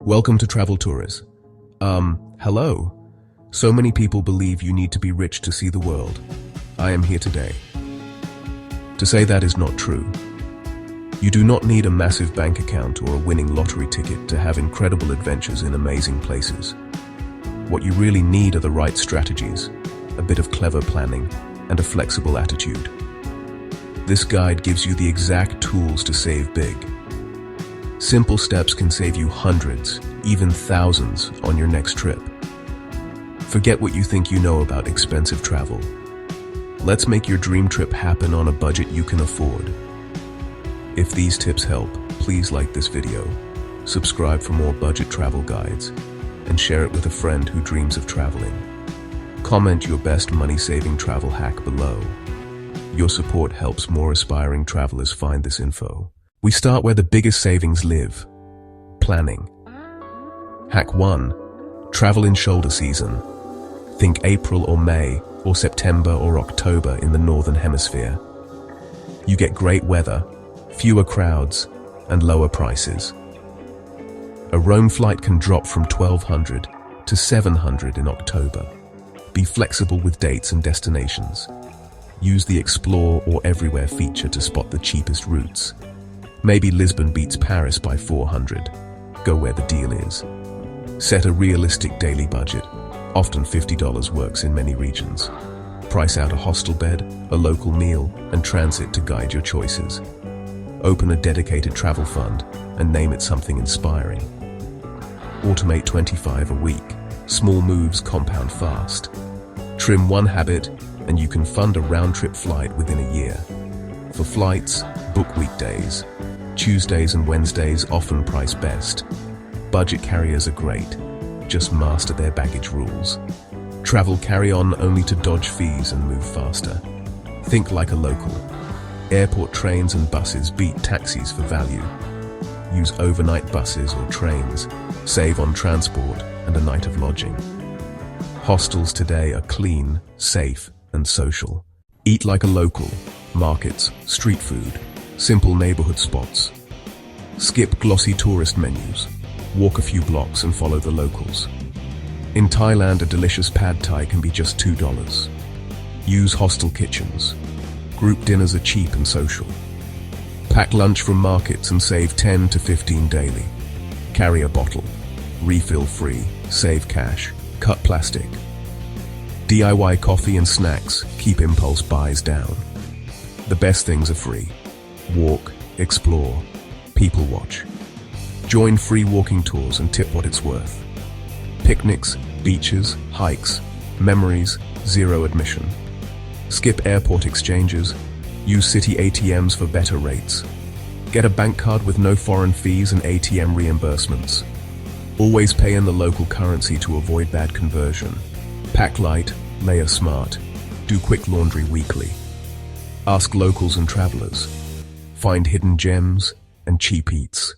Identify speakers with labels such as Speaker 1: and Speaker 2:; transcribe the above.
Speaker 1: Welcome to Travel Tours. Hello. So many people believe you need to be rich to see the world. I am here today to say that is not true. You do not need a massive bank account or a winning lottery ticket to have incredible adventures in amazing places. What you really need are the right strategies, a bit of clever planning, and a flexible attitude. This guide gives you the exact tools to save big. Simple steps can save you hundreds, even thousands, on your next trip. Forget what you think you know about expensive travel. Let's make your dream trip happen on a budget you can afford. If these tips help, please like this video, subscribe for more budget travel guides, and share it with a friend who dreams of traveling. Comment your best money-saving travel hack below. Your support helps more aspiring travelers find this info. We start where the biggest savings live: planning. Hack 1. Travel in shoulder season. Think April or May, or September or October in the Northern Hemisphere. You get great weather, fewer crowds, and lower prices. A Rome flight can drop from $1,200 to $700 in October. Be flexible with dates and destinations. Use the Explore or Everywhere feature to spot the cheapest routes. Maybe Lisbon beats Paris by $400. Go where the deal is. Set a realistic daily budget. Often $50 works in many regions. Price out a hostel bed, a local meal, and transit to guide your choices. Open a dedicated travel fund and name it something inspiring. Automate 25 a week. Small moves compound fast. Trim one habit and you can fund a round-trip flight within a year. For flights, book weekdays. Tuesdays and Wednesdays often price best. Budget carriers are great. Just master their baggage rules. Travel carry-on only to dodge fees and move faster. Think like a local. Airport trains and buses beat taxis for value. Use overnight buses or trains. Save on transport and a night of lodging. Hostels today are clean, safe, and social. Eat like a local. Markets, street food, simple neighborhood spots. Skip glossy tourist menus. Walk a few blocks and follow the locals. In Thailand, a delicious pad thai can be just $2. Use hostel kitchens. Group dinners are cheap and social. Pack lunch from markets and save 10 to 15 daily. Carry a bottle. Refill free. Save cash. Cut plastic. DIY coffee and snacks. Keep impulse buys down. The best things are free. Walk, explore, people watch. Join free walking tours and tip what it's worth. Picnics, beaches, hikes, memories, zero admission. Skip airport exchanges. Use city ATMs for better rates. Get a bank card with no foreign fees and ATM reimbursements. Always pay in the local currency to avoid bad conversion. Pack light, layer smart. Do quick laundry weekly. Ask locals and travelers. Find hidden gems and cheap eats.